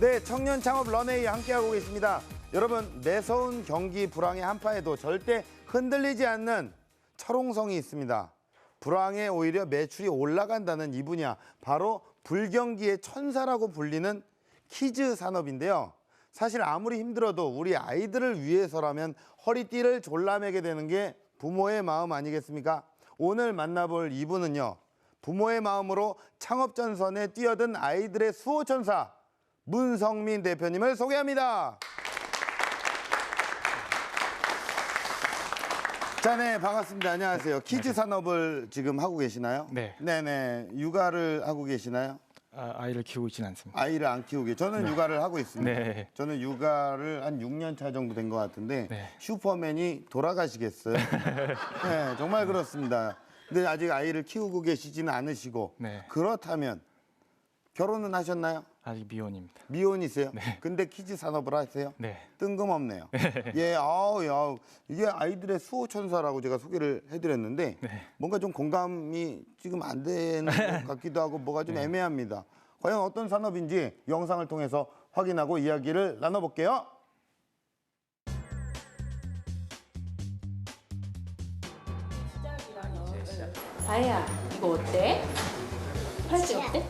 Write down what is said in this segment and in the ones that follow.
네, 청년 창업 런웨이 함께하고 계십니다. 여러분, 매서운 경기 불황의 한파에도 절대 흔들리지 않는 철옹성이 있습니다. 불황에 오히려 매출이 올라간다는 이 분야, 바로 불경기의 천사라고 불리는 키즈 산업인데요. 사실 아무리 힘들어도 우리 아이들을 위해서라면 허리띠를 졸라매게 되는 게 부모의 마음 아니겠습니까? 오늘 만나볼 이분은요, 부모의 마음으로 창업 전선에 뛰어든 아이들의 수호천사 문성민 대표님을 소개합니다. 자, 네, 반갑습니다. 안녕하세요. 키즈 산업을 지금 하고 계시나요? 네. 네네. 육아를 하고 계시나요? 아이를 키우고 있지는 않습니다. 아이를 안 키우게. 저는 육아를 하고 있습니다. 네. 저는 육아를 한 6년 차 정도 된 것 같은데 네. 슈퍼맨이 돌아가시겠어요? 네, 정말 그렇습니다. 근데 아직 아이를 키우고 계시지는 않으시고 네. 그렇다면 결혼은 하셨나요? 아직 미혼입니다. 미혼이세요? 네. 근데 키즈 산업을 하세요? 네. 뜬금없네요. 예, 아우, 이게 아이들의 수호천사라고 제가 소개를 해드렸는데 네. 뭔가 좀 공감이 지금 안 되는 것 같기도 하고 뭐가 좀 애매합니다. 과연 어떤 산업인지 영상을 통해서 확인하고 이야기를 나눠볼게요. 다혜야, 이거 어때? 팔찌 어때?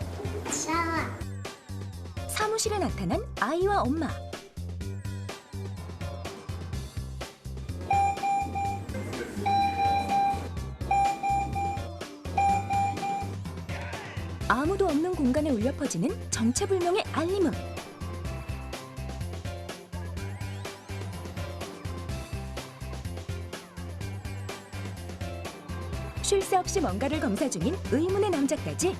사무실에 나타난 아이와 엄마. 아무도 없는 공간에 울려 퍼지는 정체불명의 알림음. 쉴 새 없이 뭔가를 검사 중인 의문의 남자까지.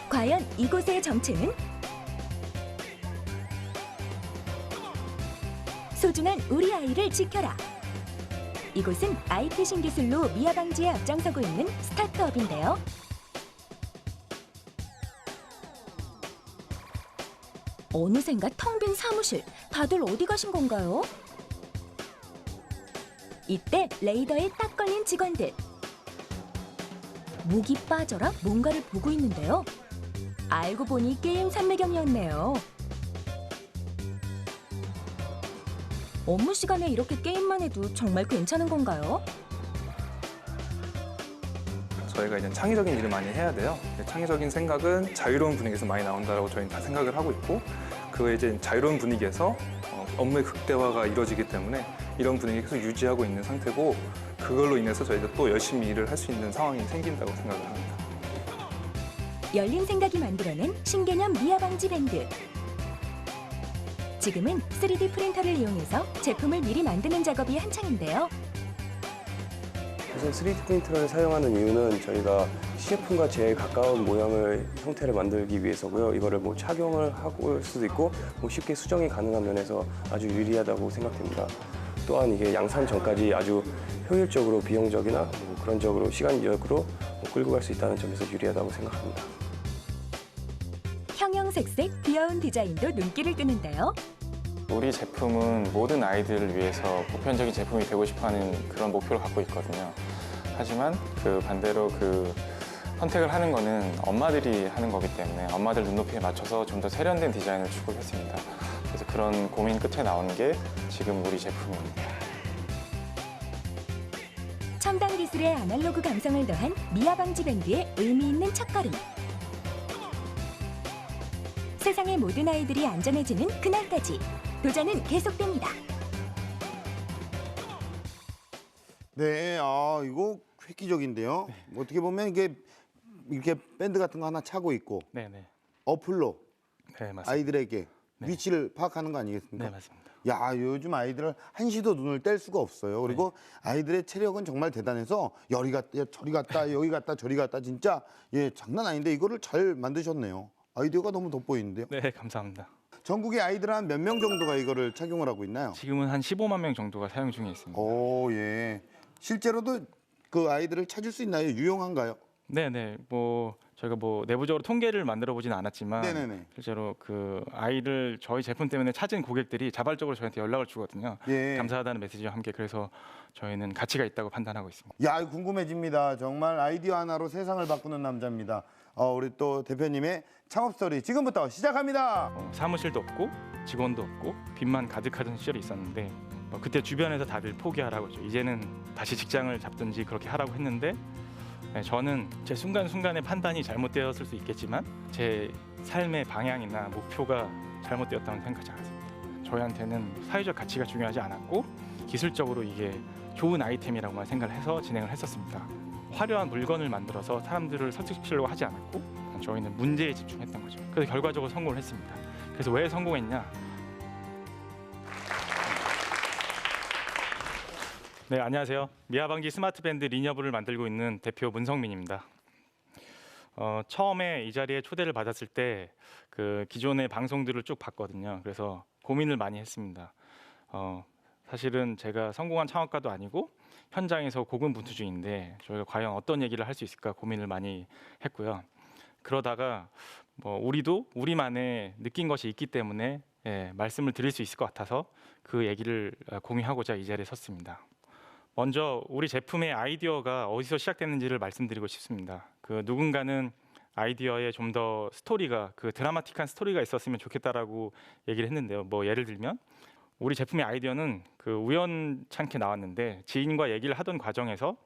과연 이곳의 정체는? 소중한 우리 아이를 지켜라. 이곳은 IT 신기술로 미아 방지에 앞장서고 있는 스타트업인데요. 어느샌가 텅 빈 사무실. 다들 어디 가신 건가요? 이때 레이더에 딱 걸린 직원들. 목이 빠져라 뭔가를 보고 있는데요. 알고 보니 게임 산매경이었네요. 업무 시간에 이렇게 게임만 해도 정말 괜찮은 건가요? 저희가 이제 창의적인 일을 많이 해야 돼요. 창의적인 생각은 자유로운 분위기에서 많이 나온다고 저희는 다 생각을 하고 있고, 그 이제 자유로운 분위기에서 업무의 극대화가 이루어지기 때문에 이런 분위기를 계속 유지하고 있는 상태고, 그걸로 인해서 저희가 또 열심히 일을 할 수 있는 상황이 생긴다고 생각을 합니다. 열린 생각이 만들어낸 신개념 미아 방지 밴드. 지금은 3D 프린터를 이용해서 제품을 미리 만드는 작업이 한창인데요. 우선 3D 프린터를 사용하는 이유는 저희가 시제품과 제일 가까운 모양을 형태를 만들기 위해서고요. 이거를 뭐 착용을 하고 수도 있고 뭐 쉽게 수정이 가능한 면에서 아주 유리하다고 생각됩니다. 또한 이게 양산 전까지 아주 효율적으로 비용적이나 뭐 그런 적으로 시간적으로 끌고 갈 수 있다는 점에서 유리하다고 생각합니다. 형형색색 귀여운 디자인도 눈길을 끄는데요. 우리 제품은 모든 아이들을 위해서 보편적인 제품이 되고 싶어하는 그런 목표를 갖고 있거든요. 하지만 그 반대로 그 선택을 하는 거는 엄마들이 하는 거기 때문에 엄마들 눈높이에 맞춰서 좀 더 세련된 디자인을 추구했습니다. 그래서 그런 고민 끝에 나온 게 지금 우리 제품입니다. 첨단 기술의 아날로그 감성을 더한 미아 방지 밴드의 의미 있는 첫걸음. 세상의 모든 아이들이 안전해지는 그날까지 도전은 계속됩니다. 네, 이거 획기적인데요. 어떻게 보면 이게 이렇게 밴드 같은 거 하나 차고 있고 네네. 어플로 네, 맞습니다. 아이들에게 네. 위치를 파악하는 거 아니겠습니까? 네, 맞습니다. 야, 요즘 아이들은 한시도 눈을 뗄 수가 없어요. 그리고 아이들의 체력은 정말 대단해서 여기 갔다 저리 갔다 여기 갔다 저리 갔다 진짜 장난 아닌데 이거를 잘 만드셨네요. 아이디어가 너무 돋보이는데요. 네, 감사합니다. 전국의 아이들 한 몇 명 정도가 이거를 착용을 하고 있나요? 지금은 한 15만 명 정도가 사용 중에 있습니다. 오, 예. 실제로도 그 아이들을 찾을 수 있나요? 유용한가요? 네네. 뭐 저희가 뭐 내부적으로 통계를 만들어 보지는 않았지만 네네네. 실제로 그 아이를 저희 제품 때문에 찾은 고객들이 자발적으로 저희한테 연락을 주거든요. 예. 감사하다는 메시지와 함께. 그래서 저희는 가치가 있다고 판단하고 있습니다. 야, 이거 궁금해집니다. 정말 아이디어 하나로 세상을 바꾸는 남자입니다. 우리 또 대표님의 창업 스토리 지금부터 시작합니다. 사무실도 없고 직원도 없고 빚만 가득하던 시절이 있었는데 그때 주변에서 다들 포기하라고 했죠. 이제는 다시 직장을 잡든지 그렇게 하라고 했는데 저는 제 순간순간의 판단이 잘못되었을 수 있겠지만 제 삶의 방향이나 목표가 잘못되었다고 생각하지 않았습니다. 저희한테는 사회적 가치가 중요하지 않았고 기술적으로 이게 좋은 아이템이라고만 생각을 해서 진행을 했었습니다. 화려한 물건을 만들어서 사람들을 설득시키려고 하지 않았고 저희는 문제에 집중했던 거죠. 그래서 결과적으로 성공을 했습니다. 그래서 왜 성공했냐? 네, 안녕하세요. 미아방지 스마트밴드 리니어블을 만들고 있는 대표 문성민입니다. 처음에 이 자리에 초대를 받았을 때 그 기존의 방송들을 쭉 봤거든요. 그래서 고민을 많이 했습니다. 사실은 제가 성공한 창업가도 아니고 현장에서 고군분투중인데 저희가 과연 어떤 얘기를 할 수 있을까 고민을 많이 했고요. 그러다가 뭐 우리도 우리만의 느낀 것이 있기 때문에 말씀을 드릴 수 있을 것 같아서 그 얘기를 공유하고자 이 자리에 섰습니다. 먼저 우리 제품의 아이디어가 어디서 시작됐는지를 말씀드리고 싶습니다. 그 누군가는 아이디어에 좀 더 스토리가 그 드라마틱한 스토리가 있었으면 좋겠다라고 얘기를 했는데요. 뭐 예를 들면 우리 제품의 아이디어는 그 우연찮게 나왔는데 지인과 얘기를 하던 과정에서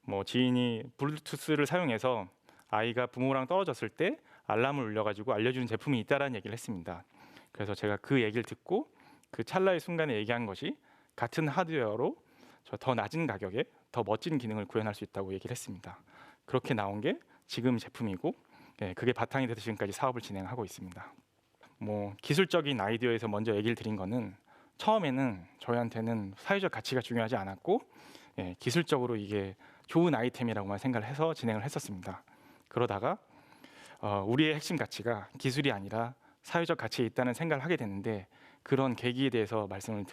뭐 지인이 블루투스를 사용해서 아이가 부모랑 떨어졌을 때 알람을 울려가지고 알려주는 제품이 있다라는 얘기를 했습니다. 그래서 제가 그 얘기를 듣고 그 찰나의 순간에 얘기한 것이 같은 하드웨어로 더 낮은 가격에 더 멋진 기능을 구현할 수 있다고 얘기를 했습니다. 그렇게 나온 게 지금 제품이고 그게 바탕이 돼서 지금까지 사업을 진행하고 있습니다. 뭐 기술적인 아이디어에서 먼저 얘기를 드린 거는 처음에는 저희한테는 사회적 가치가 중요하지 않았고 기술적으로 이게 좋은 아이템이라고만 생각을 해서 진행을 했었습니다. 그러다가 우리의 핵심 가치가 기술이 아니라 사회적 가치에 있다는 생각을 하게 됐는데 그런 계기에 대해서 말씀을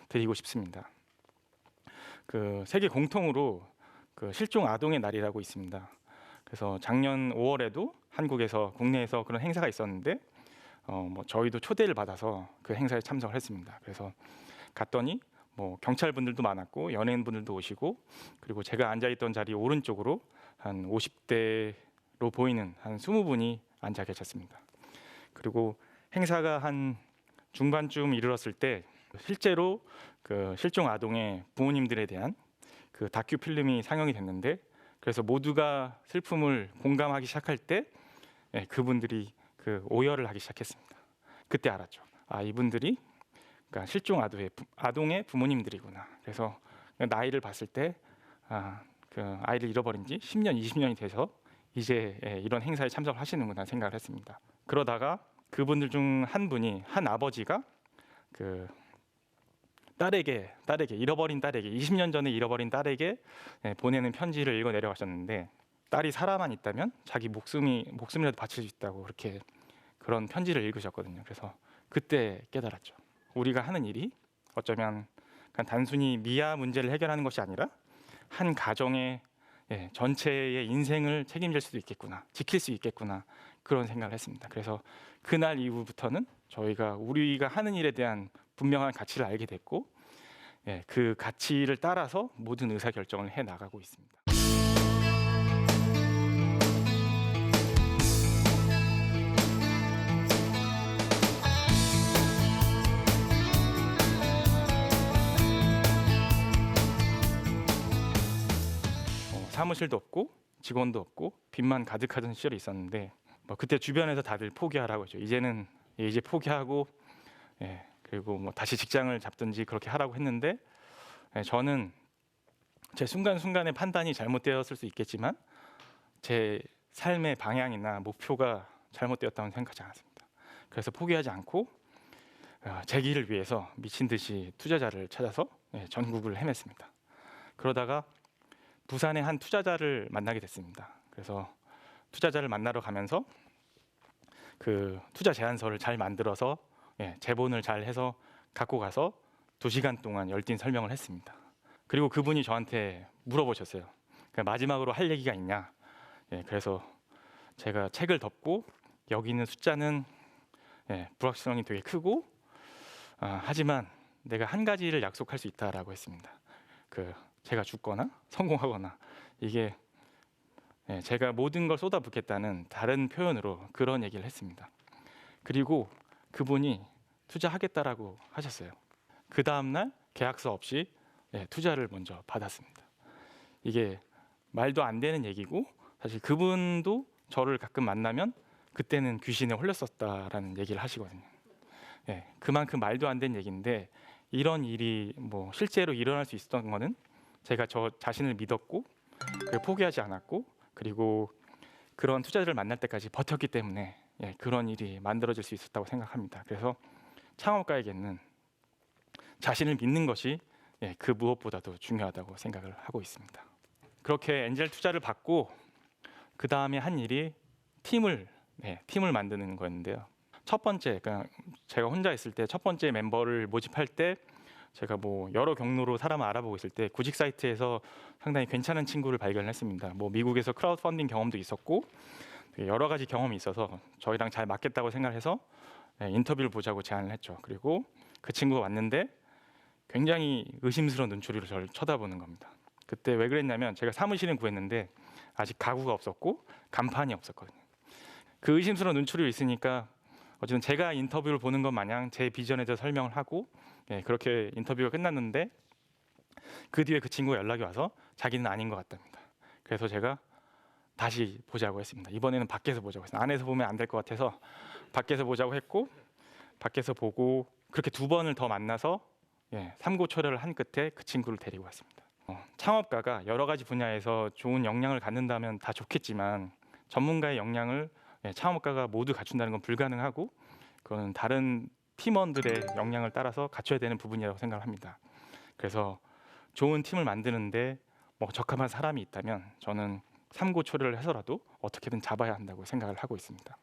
드리고 싶습니다. 그 세계 공통으로 그 실종 아동의 날이라고 있습니다. 그래서 작년 5월에도 한국에서 국내에서 그런 행사가 있었는데 뭐 저희도 초대를 받아서 그 행사에 참석을 했습니다. 그래서 갔더니 뭐 경찰 분들도 많았고 연예인 분들도 오시고 그리고 제가 앉아 있던 자리 오른쪽으로 한 50대로 보이는 한 20분이 앉아 계셨습니다. 그리고 행사가 한 중반쯤 이르렀을 때 실제로 그 실종 아동의 부모님들에 대한 그 다큐 필름이 상영이 됐는데 그래서 모두가 슬픔을 공감하기 시작할 때 그분들이 그 오열을 하기 시작했습니다. 그때 알았죠. 아, 이분들이 그러니까 실종 아동의 부모님들이구나. 그래서 나이를 봤을 때 그 아이를 잃어버린 지 10년, 20년이 돼서 이제 이런 행사에 참석을 하시는구나 생각을 했습니다. 그러다가 그분들 중 한 아버지가 그 딸에게 잃어버린 딸에게 20년 전에 잃어버린 딸에게 보내는 편지를 읽어 내려가셨는데 딸이 살아만 있다면 자기 목숨이라도 바칠 수 있다고 그렇게 그런 편지를 읽으셨거든요. 그래서 그때 깨달았죠. 우리가 하는 일이 어쩌면 그냥 단순히 미아 문제를 해결하는 것이 아니라 한 가정의 전체의 인생을 책임질 수도 있겠구나, 지킬 수 있겠구나 그런 생각을 했습니다. 그래서 그날 이후부터는 저희가 우리가 하는 일에 대한 분명한 가치를 알게 됐고 그 가치를 따라서 모든 의사결정을 해 나가고 있습니다. 사무실도 없고 직원도 없고 빚만 가득하던 시절이 있었는데 그때 주변에서 다들 포기하라고 했죠. 이제 포기하고 그리고 뭐 다시 직장을 잡든지 그렇게 하라고 했는데 저는 제 순간순간의 판단이 잘못되었을 수 있겠지만 제 삶의 방향이나 목표가 잘못되었다고 생각하지 않았습니다. 그래서 포기하지 않고 제 길을 위해서 미친 듯이 투자자를 찾아서 전국을 헤맸습니다. 그러다가 부산의 한 투자자를 만나게 됐습니다. 그래서 투자자를 만나러 가면서 그 투자 제안서를 잘 만들어서 제본을 잘 해서 갖고 가서 2시간 동안 열띤 설명을 했습니다. 그리고 그분이 저한테 물어보셨어요. 마지막으로 할 얘기가 있냐? 그래서 제가 책을 덮고 여기 있는 숫자는 불확실성이 되게 크고 하지만 내가 한 가지를 약속할 수 있다라고 했습니다. 제가 죽거나 성공하거나 이게 제가 모든 걸 쏟아붓겠다는 다른 표현으로 그런 얘기를 했습니다. 그리고 그분이 투자하겠다라고 하셨어요. 그 다음 날 계약서 없이 투자를 먼저 받았습니다. 이게 말도 안 되는 얘기고 사실 그분도 저를 가끔 만나면 그때는 귀신에 홀렸었다라는 얘기를 하시거든요. 그만큼 말도 안 되는 얘기인데 이런 일이 뭐 실제로 일어날 수 있었던 거는 제가 저 자신을 믿었고 포기하지 않았고 그리고 그런 투자자를 만날 때까지 버텼기 때문에 그런 일이 만들어질 수 있었다고 생각합니다. 그래서 창업가에게는 자신을 믿는 것이 그 무엇보다도 중요하다고 생각을 하고 있습니다. 그렇게 엔젤 투자를 받고 그 다음에 한 일이 팀을 만드는 거였는데요. 첫 번째, 그러니까 제가 혼자 있을 때 첫 번째 멤버를 모집할 때 제가 뭐 여러 경로로 사람을 알아보고 있을 때 구직 사이트에서 상당히 괜찮은 친구를 발견했습니다. 뭐 미국에서 크라우드 펀딩 경험도 있었고 여러 가지 경험이 있어서 저희랑 잘 맞겠다고 생각해서 인터뷰를 보자고 제안을 했죠. 그리고 그 친구가 왔는데 굉장히 의심스러운 눈초리로 저를 쳐다보는 겁니다. 그때 왜 그랬냐면 제가 사무실은 구했는데 아직 가구가 없었고 간판이 없었거든요. 그 의심스러운 눈초리가 있으니까 어쨌든 제가 인터뷰를 보는 것 마냥 제 비전에 대해서 설명을 하고 그렇게 인터뷰가 끝났는데 그 뒤에 그 친구가 연락이 와서 자기는 아닌 것 같답니다. 그래서 제가 다시 보자고 했습니다. 이번에는 밖에서 보자고 했습니다. 안에서 보면 안 될 것 같아서 밖에서 보자고 했고 밖에서 보고 그렇게 2번을 더 만나서 삼고초려를 한 끝에 그 친구를 데리고 왔습니다. 창업가가 여러 가지 분야에서 좋은 역량을 갖는다면 다 좋겠지만 전문가의 역량을 창업가가 모두 갖춘다는 건 불가능하고 그거는 다른 팀원들의 역량을 따라서 갖춰야 되는 부분이라고 생각을 합니다. 그래서 좋은 팀을 만드는데 뭐 적합한 사람이 있다면 저는 삼고초려를 해서라도 어떻게든 잡아야 한다고 생각을 하고 있습니다.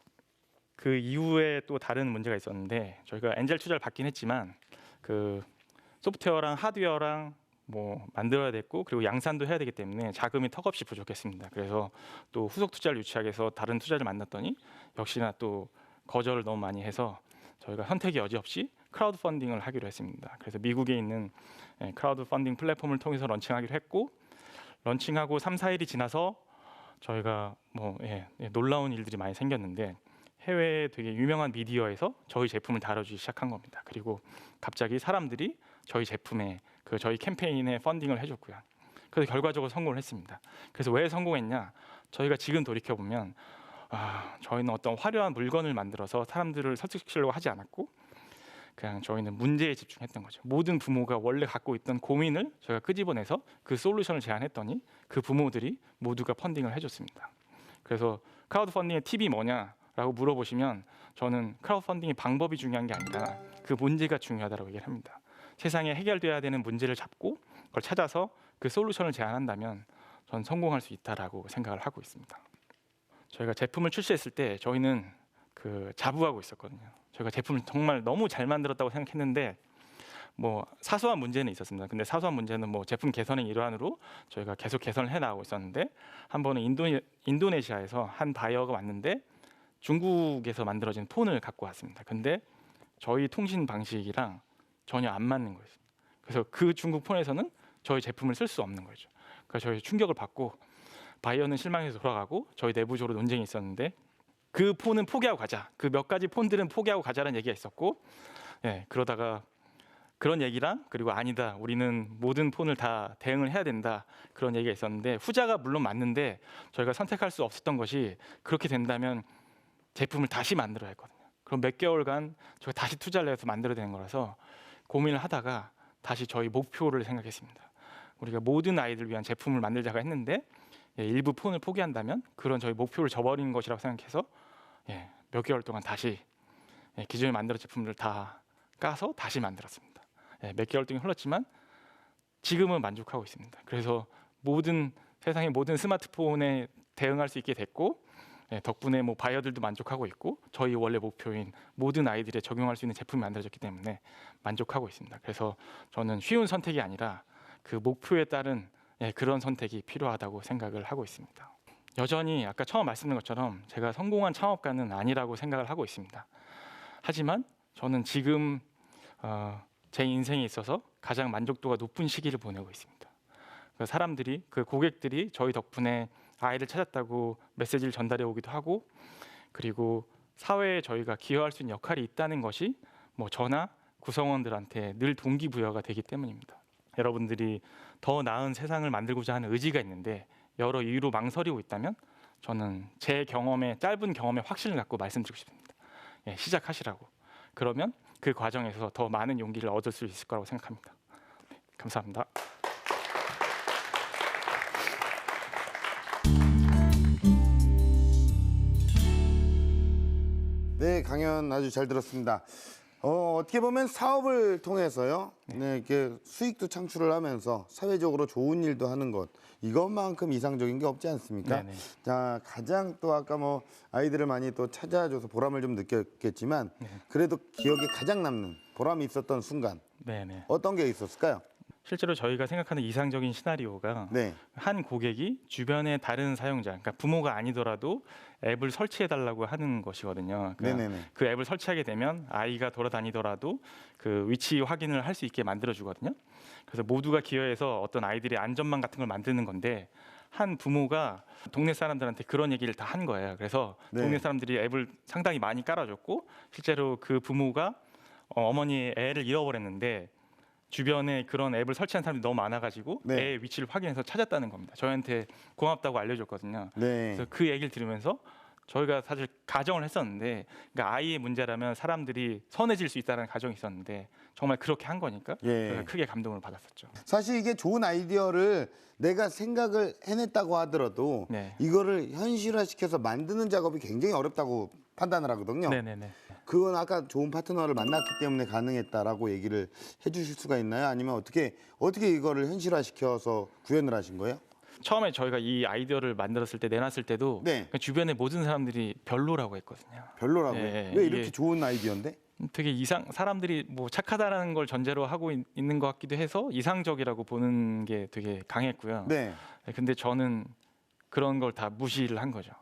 그 이후에 또 다른 문제가 있었는데 저희가 엔젤 투자를 받긴 했지만 그 소프트웨어랑 하드웨어랑 뭐 만들어야 됐고 그리고 양산도 해야 되기 때문에 자금이 턱없이 부족했습니다. 그래서 또 후속 투자를 유치하기 위해서 다른 투자를 만났더니 역시나 또 거절을 너무 많이 해서 저희가 선택의 여지 없이 크라우드 펀딩을 하기로 했습니다. 그래서 미국에 있는 크라우드 펀딩 플랫폼을 통해서 런칭하기로 했고 런칭하고 3, 4일이 지나서 저희가 놀라운 일들이 많이 생겼는데 해외 되게 유명한 미디어에서 저희 제품을 다뤄주기 시작한 겁니다. 그리고 갑자기 사람들이 저희 제품에 저희 캠페인에 펀딩을 해줬고요. 그래서 결과적으로 성공을 했습니다. 그래서 왜 성공했냐? 저희가 지금 돌이켜 보면 저희는 어떤 화려한 물건을 만들어서 사람들을 설득시키려고 하지 않았고 그냥 저희는 문제에 집중했던 거죠. 모든 부모가 원래 갖고 있던 고민을 저희가 끄집어내서 그 솔루션을 제안했더니 그 부모들이 모두가 펀딩을 해줬습니다. 그래서 크라우드 펀딩의 팁이 뭐냐라고 물어보시면 저는 크라우드 펀딩의 방법이 중요한 게 아니라 그 문제가 중요하다고 얘기를 합니다. 세상에 해결돼야 되는 문제를 잡고 그걸 찾아서 그 솔루션을 제안한다면 저는 성공할 수 있다라고 생각을 하고 있습니다. 저희가 제품을 출시했을 때 저희는 자부하고 있었거든요. 저희가 제품을 정말 너무 잘 만들었다고 생각했는데 뭐 사소한 문제는 있었습니다. 근데 사소한 문제는 뭐 제품 개선의 일환으로 저희가 계속 개선을 해 나가고 있었는데 한 번은 인도네시아에서 한 바이어가 왔는데 중국에서 만들어진 폰을 갖고 왔습니다. 근데 저희 통신 방식이랑 전혀 안 맞는 거예요. 그래서 그 중국 폰에서는 저희 제품을 쓸 수 없는 거죠. 그러니까 저희 충격을 받고 바이어는 실망해서 돌아가고 저희 내부적으로 논쟁이 있었는데 그 폰은 포기하고 가자. 그 몇 가지 폰들은 포기하고 가자라는 얘기가 있었고 그러다가 그런 얘기랑 그리고 아니다. 우리는 모든 폰을 다 대응을 해야 된다. 그런 얘기가 있었는데 후자가 물론 맞는데 저희가 선택할 수 없었던 것이 그렇게 된다면 제품을 다시 만들어야 했거든요. 그럼 몇 개월간 저희가 다시 투자를 해서 만들어야 되는 거라서 고민을 하다가 다시 저희 목표를 생각했습니다. 우리가 모든 아이들을 위한 제품을 만들자고 했는데 일부 폰을 포기한다면 그런 저희 목표를 저버린 것이라고 생각해서 몇 개월 동안 다시 기존에 만들었던 제품들을 다 까서 다시 만들었습니다. 몇 개월 동안 흘렀지만 지금은 만족하고 있습니다. 그래서 세상의 모든 스마트폰에 대응할 수 있게 됐고 덕분에 뭐 바이어들도 만족하고 있고 저희 원래 목표인 모든 아이들에 적용할 수 있는 제품이 만들어졌기 때문에 만족하고 있습니다. 그래서 저는 쉬운 선택이 아니라 그 목표에 따른 그런 선택이 필요하다고 생각을 하고 있습니다. 여전히 아까 처음 말씀드린 것처럼 제가 성공한 창업가는 아니라고 생각을 하고 있습니다. 하지만 저는 지금 제 인생에 있어서 가장 만족도가 높은 시기를 보내고 있습니다. 그 사람들이, 그 고객들이 저희 덕분에 아이를 찾았다고 메시지를 전달해 오기도 하고, 그리고 사회에 저희가 기여할 수 있는 역할이 있다는 것이 뭐 저나 구성원들한테 늘 동기부여가 되기 때문입니다. 여러분들이 더 나은 세상을 만들고자 하는 의지가 있는데 여러 이유로 망설이고 있다면 저는 제 경험에, 짧은 경험에 확신을 갖고 말씀드리고 싶습니다. 예, 시작하시라고. 그러면 그 과정에서 더 많은 용기를 얻을 수 있을 거라고 생각합니다. 네, 감사합니다. 네, 강연 아주 잘 들었습니다. 어떻게 보면 사업을 통해서요, 네, 이렇게 수익도 창출을 하면서 사회적으로 좋은 일도 하는 것, 이것만큼 이상적인 게 없지 않습니까? 네네. 자, 가장 또 아까 뭐 아이들을 많이 또 찾아줘서 보람을 좀 느꼈겠지만, 그래도 기억에 가장 남는 보람이 있었던 순간, 네네. 어떤 게 있었을까요? 실제로 저희가 생각하는 이상적인 시나리오가 네, 한 고객이 주변의 다른 사용자, 그러니까 부모가 아니더라도 앱을 설치해달라고 하는 것이거든요. 그러니까 네네네. 그 앱을 설치하게 되면 아이가 돌아다니더라도 그 위치 확인을 할 수 있게 만들어주거든요. 그래서 모두가 기여해서 어떤 아이들의 안전망 같은 걸 만드는 건데, 한 부모가 동네 사람들한테 그런 얘기를 다 한 거예요. 그래서 네. 동네 사람들이 앱을 상당히 많이 깔아줬고, 실제로 그 부모가 어머니의 애를 잃어버렸는데 주변에 그런 앱을 설치한 사람들이 너무 많아가지고 네. 애의 위치를 확인해서 찾았다는 겁니다. 저희한테 고맙다고 알려줬거든요. 네. 그래서 그 얘기를 들으면서 저희가 사실 가정을 했었는데, 그러니까 아이의 문제라면 사람들이 선해질 수 있다는 가정이 있었는데 정말 그렇게 한 거니까 예. 저희가 크게 감동을 받았었죠. 사실 이게 좋은 아이디어를 내가 생각을 해냈다고 하더라도 네. 이거를 현실화시켜서 만드는 작업이 굉장히 어렵다고 판단을 하거든요. 네네네. 그건 아까 좋은 파트너를 만났기 때문에 가능했다라고 얘기를 해주실 수가 있나요? 아니면 어떻게 이거를 현실화시켜서 구현을 하신 거예요? 처음에 저희가 이 아이디어를 만들었을 때, 내놨을 때도 네. 그 주변의 모든 사람들이 별로라고 했거든요. 별로라고요? 예, 왜 이렇게 이게- 좋은 아이디어인데? 되게 사람들이 뭐 착하다라는 걸 전제로 하고 있는 것 같기도 해서 이상적이라고 보는 게 되게 강했고요. 네. 근데 저는 그런 걸 다 무시를 한 거죠.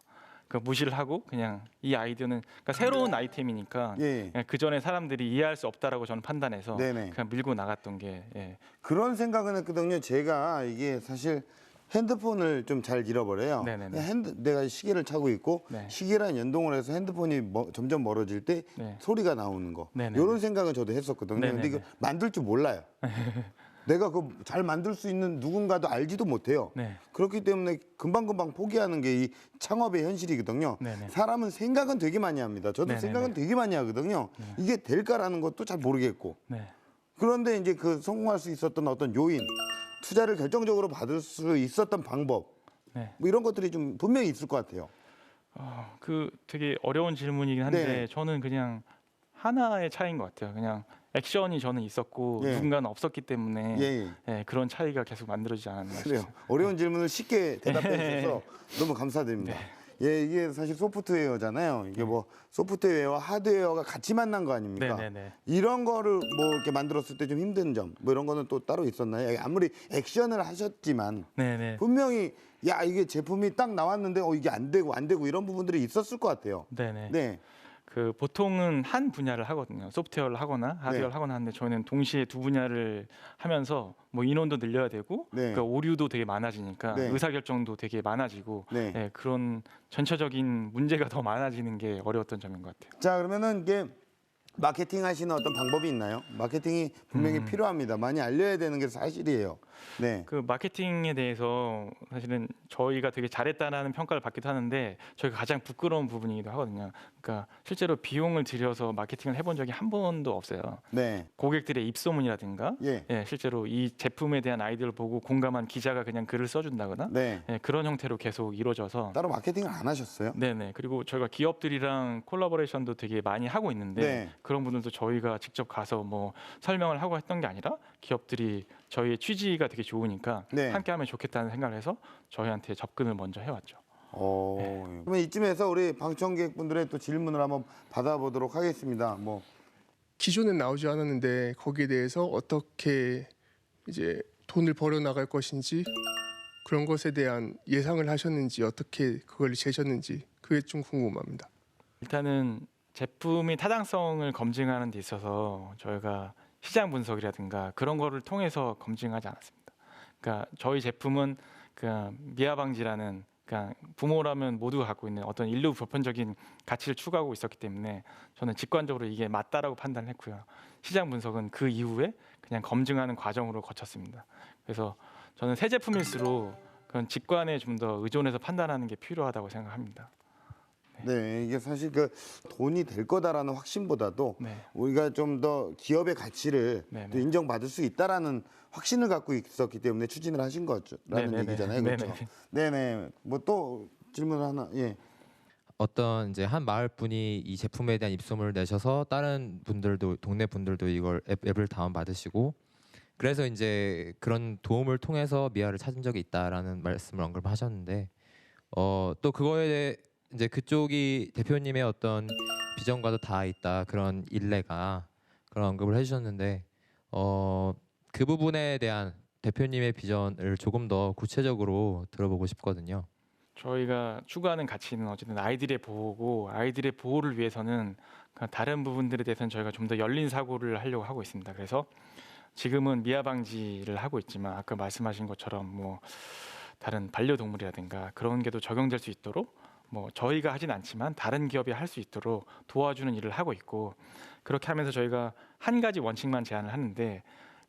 그 무시를 하고 그냥 이 아이디어는, 그러니까 새로운 아이템이니까 예. 그 전에 사람들이 이해할 수 없다라고 저는 판단해서 네네. 그냥 밀고 나갔던 게 그런 생각은 했거든요. 제가 이게 사실 핸드폰을 좀 잘 잃어버려요. 네네네. 내가 시계를 차고 있고 네. 시계랑 연동을 해서 핸드폰이 점점 멀어질 때 네. 소리가 나오는 거. 네네네. 이런 생각은 저도 했었거든요. 근데 네네네. 이거 만들 줄 몰라요. 내가 그 잘 만들 수 있는 누군가도 알지도 못해요. 네. 그렇기 때문에 금방금방 포기하는 게 이 창업의 현실이거든요. 네네. 사람은 생각은 되게 많이 합니다. 저도 네네네. 생각은 되게 많이 하거든요. 이게 될까라는 것도 잘 모르겠고. 네. 그런데 이제 그 성공할 수 있었던 어떤 요인, 투자를 결정적으로 받을 수 있었던 방법, 네. 뭐 이런 것들이 좀 분명히 있을 것 같아요. 그 되게 어려운 질문이긴 한데 네. 저는 그냥 하나의 차이인 것 같아요. 그냥 액션이 저는 있었고 예. 누군가는 없었기 때문에 예, 예. 그런 차이가 계속 만들어지지 않았나 그래요. 싶습니다. 어려운 질문을 쉽게 대답해 주셔서 너무 감사드립니다. 예, 이게 사실 소프트웨어잖아요. 이게 뭐 소프트웨어와 하드웨어가 같이 만난 거 아닙니까? 네네네. 이런 거를 뭐 이렇게 만들었을 때 좀 힘든 점, 뭐 이런 거는 또 따로 있었나요? 아무리 액션을 하셨지만 네네. 분명히 야 이게 제품이 딱 나왔는데 이게 안 되고 이런 부분들이 있었을 것 같아요. 네네. 네, 그 보통은 한 분야를 하거든요. 소프트웨어를 하거나 하드웨어를 네. 하거나 하는데 저희는 동시에 두 분야를 하면서 뭐 인원도 늘려야 되고 네. 그 오류도 되게 많아지니까 네. 의사결정도 되게 많아지고 네. 그런 전체적인 문제가 더 많아지는 게 어려웠던 점인 것 같아요. 자 그러면은 이게 마케팅 하시는 어떤 방법이 있나요? 마케팅이 분명히 필요합니다. 많이 알려야 되는 게 사실이에요. 네. 그 마케팅에 대해서 사실은 저희가 되게 잘했다라는 평가를 받기도 하는데 저희가 가장 부끄러운 부분이기도 하거든요. 그러니까 실제로 비용을 들여서 마케팅을 해본 적이 한 번도 없어요. 네. 고객들의 입소문이라든가 예. 실제로 이 제품에 대한 아이디어를 보고 공감한 기자가 그냥 글을 써준다거나 네. 그런 형태로 계속 이루어져서 따로 마케팅을 안 하셨어요? 네네. 그리고 저희가 기업들이랑 콜라보레이션도 되게 많이 하고 있는데 네. 그런 분들도 저희가 직접 가서 뭐 설명을 하고 했던 게 아니라 기업들이 저희의 취지가 되게 좋으니까 네. 함께 하면 좋겠다는 생각을 해서 저희한테 접근을 먼저 해왔죠. 그러면 이쯤에서 우리 방청객분들의 또 질문을 한번 받아보도록 하겠습니다. 뭐 기존엔 나오지 않았는데 거기에 대해서 어떻게 이제 돈을 벌어 나갈 것인지 그런 것에 대한 예상을 하셨는지 어떻게 그걸 재셨는지 그게 좀 궁금합니다. 일단은 제품의 타당성을 검증하는 데 있어서 저희가 시장 분석이라든가 그런 거를 통해서 검증하지 않았습니다. 그러니까 저희 제품은 그 미아 방지라는 그러니까 부모라면 모두가 갖고 있는 어떤 인류 보편적인 가치를 추구하고 있었기 때문에 저는 직관적으로 이게 맞다라고 판단을 했고요. 시장 분석은 그 이후에 그냥 검증하는 과정으로 거쳤습니다. 그래서 저는 새 제품일수록 그런 직관에 좀 더 의존해서 판단하는 게 필요하다고 생각합니다. 네, 이게 사실 그 돈이 될 거다라는 확신보다도 네. 우리가 좀 더 기업의 가치를 네네. 또 인정받을 수 있다라는 확신을 갖고 있었기 때문에 추진을 하신 거라는 네네네. 얘기잖아요, 그렇죠? 네네. 뭐 또 질문 하나, 예. 어떤 이제 한 마을 분이 이 제품에 대한 입소문을 내셔서 다른 분들도 동네 분들도 이걸 앱을 다운 받으시고 그래서 이제 그런 도움을 통해서 미아를 찾은 적이 있다라는 말씀을 언급하셨는데 또 그거에 이제 그쪽이 대표님의 어떤 비전과도 다 있다 그런 일례가 그런 언급을 해주셨는데 그 부분에 대한 대표님의 비전을 조금 더 구체적으로 들어보고 싶거든요. 저희가 추구하는 가치는 어쨌든 아이들의 보호고 아이들의 보호를 위해서는 다른 부분들에 대해서는 저희가 좀 더 열린 사고를 하려고 하고 있습니다. 그래서 지금은 미아 방지를 하고 있지만 아까 말씀하신 것처럼 뭐 다른 반려동물이라든가 그런 게도 적용될 수 있도록 뭐 저희가 하진 않지만 다른 기업이 할 수 있도록 도와주는 일을 하고 있고 그렇게 하면서 저희가 한 가지 원칙만 제안을 하는데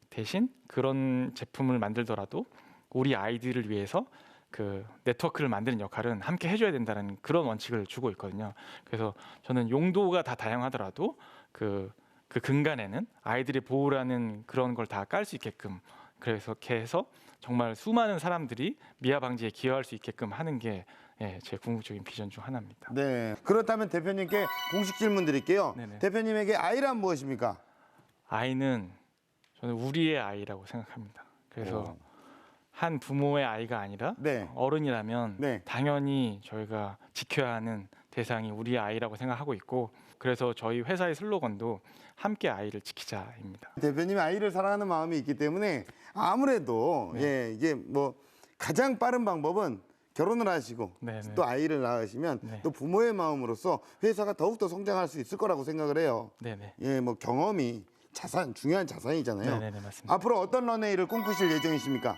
대신 그런 제품을 만들더라도 우리 아이들을 위해서 그 네트워크를 만드는 역할은 함께 해줘야 된다는 그런 원칙을 주고 있거든요. 그래서 저는 용도가 다 다양하더라도 그 근간에는 아이들의 보호라는 그런 걸 다 깔 수 있게끔 그래서 이렇게 해서 정말 수많은 사람들이 미아 방지에 기여할 수 있게끔 하는 게 제 궁극적인 비전 중 하나입니다. 네. 그렇다면 대표님께 공식 질문 드릴게요. 네네. 대표님에게 아이란 무엇입니까? 아이는 저는 우리의 아이라고 생각합니다. 그래서 한 부모의 아이가 아니라 네. 어른이라면 네. 당연히 저희가 지켜야 하는 대상이 우리의 아이라고 생각하고 있고 그래서 저희 회사의 슬로건도 함께 아이를 지키자입니다. 대표님이 아이를 사랑하는 마음이 있기 때문에 아무래도 예, 이게 뭐 가장 빠른 방법은 결혼을 하시고 네네. 또 아이를 낳으시면 네. 또 부모의 마음으로서 회사가 더욱더 성장할 수 있을 거라고 생각을 해요. 네네. 예, 뭐 경험이 중요한 자산이잖아요. 네네 맞습니다. 앞으로 어떤 런웨이를 꿈꾸실 예정이십니까?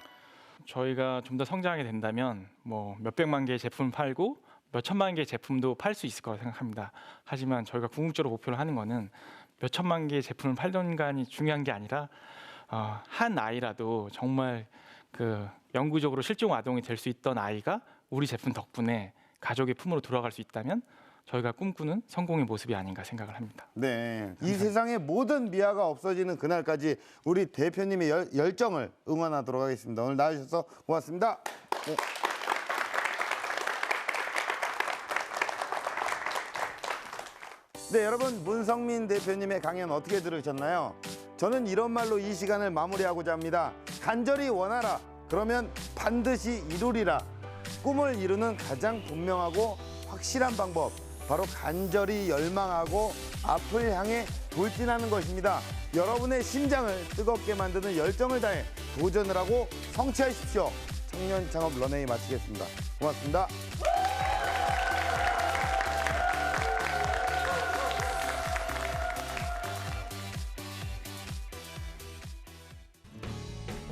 저희가 좀 더 성장하게 된다면 뭐 몇백만 개의 제품을 팔고 몇천만 개의 제품도 팔 수 있을 거라고 생각합니다. 하지만 저희가 궁극적으로 목표로 하는 거는 몇천만 개의 제품을 팔던 간이 중요한 게 아니라 한 아이라도 정말 그 영구적으로 실종 아동이 될 수 있던 아이가 우리 제품 덕분에 가족의 품으로 돌아갈 수 있다면 저희가 꿈꾸는 성공의 모습이 아닌가 생각을 합니다. 네, 이 세상의 모든 미아가 없어지는 그날까지 우리 대표님의 열정을 응원하도록 하겠습니다. 오늘 나와주셔서 고맙습니다. 네. 네, 여러분 문성민 대표님의 강연 어떻게 들으셨나요? 저는 이런 말로 이 시간을 마무리하고자 합니다. 간절히 원하라. 그러면 반드시 이루리라. 꿈을 이루는 가장 분명하고 확실한 방법. 바로 간절히 열망하고 앞을 향해 돌진하는 것입니다. 여러분의 심장을 뜨겁게 만드는 열정을 다해 도전을 하고 성취하십시오. 청년 창업 런웨이 마치겠습니다. 고맙습니다.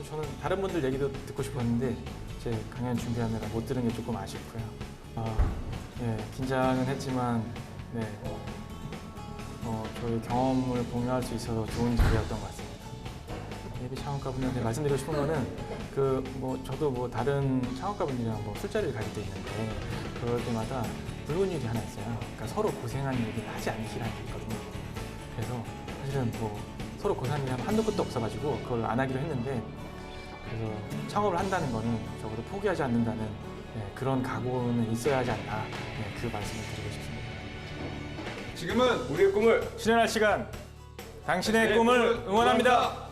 저는 다른 분들 얘기도 듣고 싶었는데 제 강연 준비하느라 못 들은 게 조금 아쉽고요. 긴장은 했지만 저희 경험을 공유할 수 있어서 좋은 자리였던 것 같습니다. 예비 창업가분들한테 말씀드리고 싶은 거는 저도 다른 창업가분들이랑 술자리를 가질 때 있는데 그럴 때마다 붉은 일이 하나 있어요. 그러니까 서로 고생한 얘기를 하지 않기라는 게 있거든요. 그래서 사실은 서로 고생한 얘기 하면 한도 끝도 없어가지고 그걸 안 하기로 했는데 그래서 창업을 한다는 거는 적어도 포기하지 않는다는 그런 각오는 있어야 하지 않나 그 말씀을 드리고 싶습니다. 지금은 우리의 꿈을 실현할 시간, 당신의 꿈을 응원합니다.